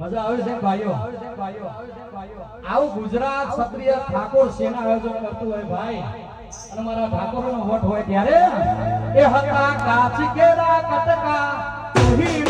મજા આવે છે ભાઈઓ આવું ગુજરાત ક્ષત્રિય ઠાકોર સેના આયોજન કરતું હોય ભાઈ અને મારા ઠાકોરનો વટ હોય ત્યારે એ હતા કાચી કેરા કટકા